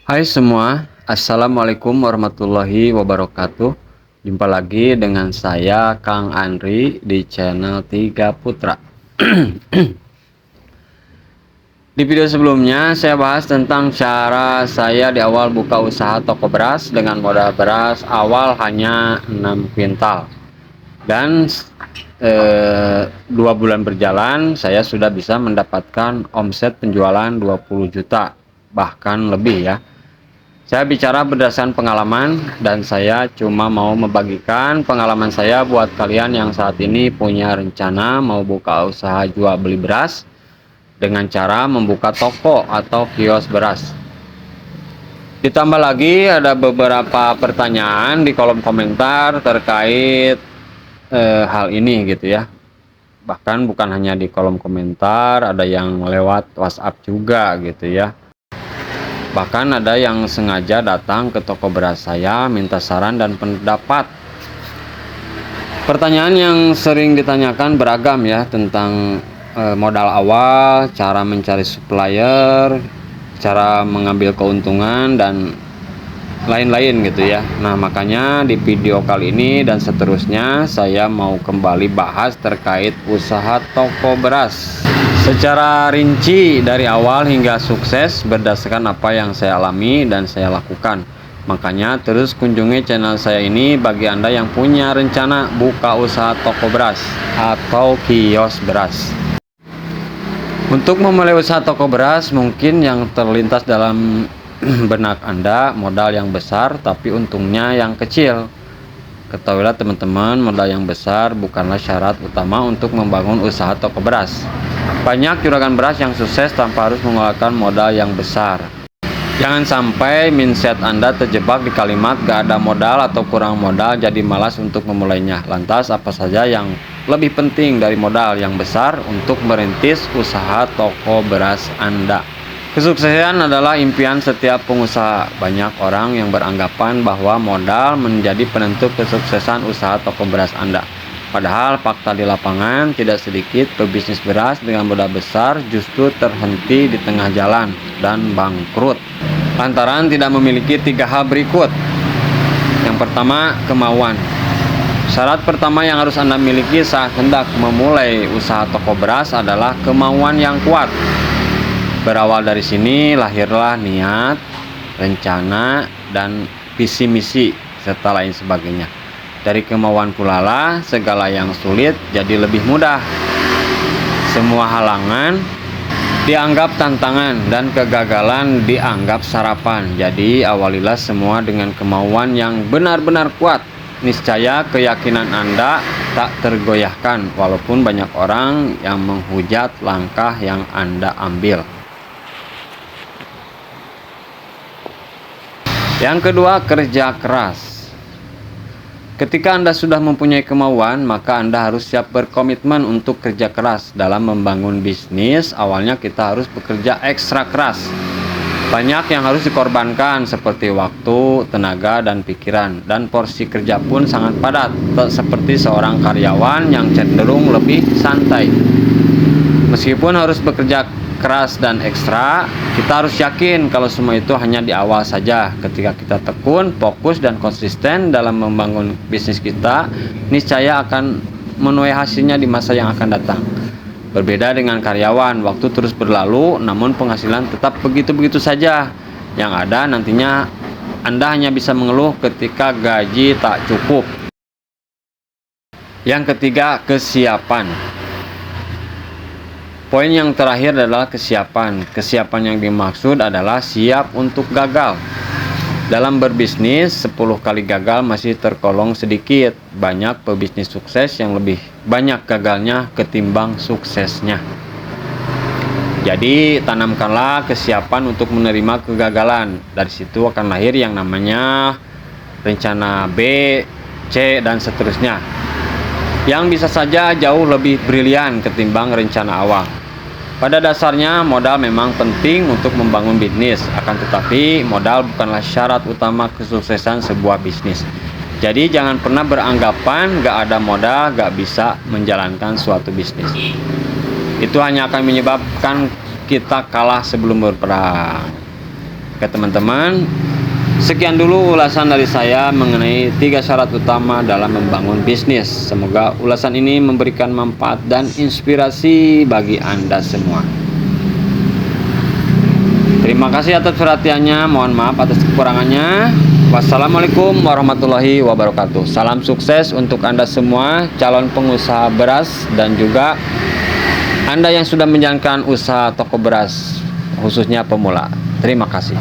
Hai semua, Assalamualaikum warahmatullahi wabarakatuh. Jumpa lagi dengan saya Kang Andri di channel Tiga Putra. Di video sebelumnya saya bahas tentang cara saya di awal buka usaha toko beras dengan modal beras awal hanya 6 kuintal. Dan 2 bulan berjalan saya sudah bisa mendapatkan omset penjualan 20 juta bahkan lebih ya. Saya bicara berdasarkan pengalaman dan saya cuma mau membagikan pengalaman saya buat kalian yang saat ini punya rencana mau buka usaha jual beli beras dengan cara membuka toko atau kios beras. Ditambah lagi ada beberapa pertanyaan di kolom komentar terkait hal ini gitu ya. Bahkan bukan hanya di kolom komentar, ada yang lewat WhatsApp juga gitu ya. Bahkan ada yang sengaja datang ke toko beras saya minta saran dan pendapat. Pertanyaan yang sering ditanyakan beragam ya tentang modal awal, cara mencari supplier, cara mengambil keuntungan dan lain-lain gitu ya. Nah, makanya di video kali ini dan seterusnya saya mau kembali bahas terkait usaha toko beras secara rinci dari awal hingga sukses berdasarkan apa yang saya alami dan saya lakukan. Makanya terus kunjungi channel saya ini bagi Anda yang punya rencana buka usaha toko beras atau kios beras. Untuk memulai usaha toko beras, mungkin yang terlintas dalam benak Anda modal yang besar tapi untungnya yang kecil. Ketahuilah teman-teman, modal yang besar bukanlah syarat utama untuk membangun usaha toko beras. Banyak juragan beras yang sukses tanpa harus mengeluarkan modal yang besar. Jangan sampai mindset Anda terjebak di kalimat gak ada modal atau kurang modal jadi malas untuk memulainya. Lantas apa saja yang lebih penting dari modal yang besar untuk merintis usaha toko beras Anda? Kesuksesan adalah impian setiap pengusaha. Banyak orang yang beranggapan bahwa modal menjadi penentu kesuksesan usaha toko beras Anda. Padahal fakta di lapangan tidak sedikit pebisnis beras dengan modal besar justru terhenti di tengah jalan dan bangkrut lantaran tidak memiliki 3 hal berikut. Yang pertama, kemauan. Syarat pertama yang harus Anda miliki saat hendak memulai usaha toko beras adalah kemauan yang kuat. Berawal dari sini lahirlah niat, rencana, dan visi misi serta lain sebagainya. Dari kemauan pula lah segala yang sulit jadi lebih mudah. Semua halangan dianggap tantangan dan kegagalan dianggap sarapan. Jadi awalilah semua dengan kemauan yang benar-benar kuat. Niscaya keyakinan Anda tak tergoyahkan walaupun banyak orang yang menghujat langkah yang Anda ambil. Yang kedua, kerja keras. Ketika Anda sudah mempunyai kemauan, maka Anda harus siap berkomitmen untuk kerja keras. Dalam membangun bisnis, awalnya kita harus bekerja ekstra keras. Banyak yang harus dikorbankan seperti waktu, tenaga, dan pikiran. Dan porsi kerja pun sangat padat, tak seperti seorang karyawan yang cenderung lebih santai. Meskipun harus bekerja keras dan ekstra, kita harus yakin kalau semua itu hanya di awal saja. Ketika kita tekun, fokus, dan konsisten dalam membangun bisnis kita, niscaya akan menuai hasilnya di masa yang akan datang. Berbeda dengan karyawan, waktu terus berlalu namun penghasilan tetap begitu-begitu saja. Yang ada nantinya Anda hanya bisa mengeluh ketika gaji tak cukup. Yang ketiga, kesiapan. Poin yang terakhir adalah kesiapan. Kesiapan yang dimaksud adalah siap untuk gagal. Dalam berbisnis, 10 kali gagal masih tergolong sedikit. Banyak pebisnis sukses yang lebih banyak gagalnya ketimbang suksesnya. Jadi, tanamkanlah kesiapan untuk menerima kegagalan. Dari situ akan lahir yang namanya rencana B, C, dan seterusnya. Yang bisa saja jauh lebih brilian ketimbang rencana awal. Pada dasarnya modal memang penting untuk membangun bisnis, akan tetapi modal bukanlah syarat utama kesuksesan sebuah bisnis. Jadi jangan pernah beranggapan gak ada modal gak bisa menjalankan suatu bisnis. Itu hanya akan menyebabkan kita kalah sebelum berperang. Oke teman-teman, sekian dulu ulasan dari saya mengenai 3 syarat utama dalam membangun bisnis. Semoga ulasan ini memberikan manfaat dan inspirasi bagi Anda semua. Terima kasih atas perhatiannya, mohon maaf atas kekurangannya. Wassalamualaikum warahmatullahi wabarakatuh. Salam sukses untuk Anda semua calon pengusaha beras dan juga Anda yang sudah menjalankan usaha toko beras, khususnya pemula. Terima kasih.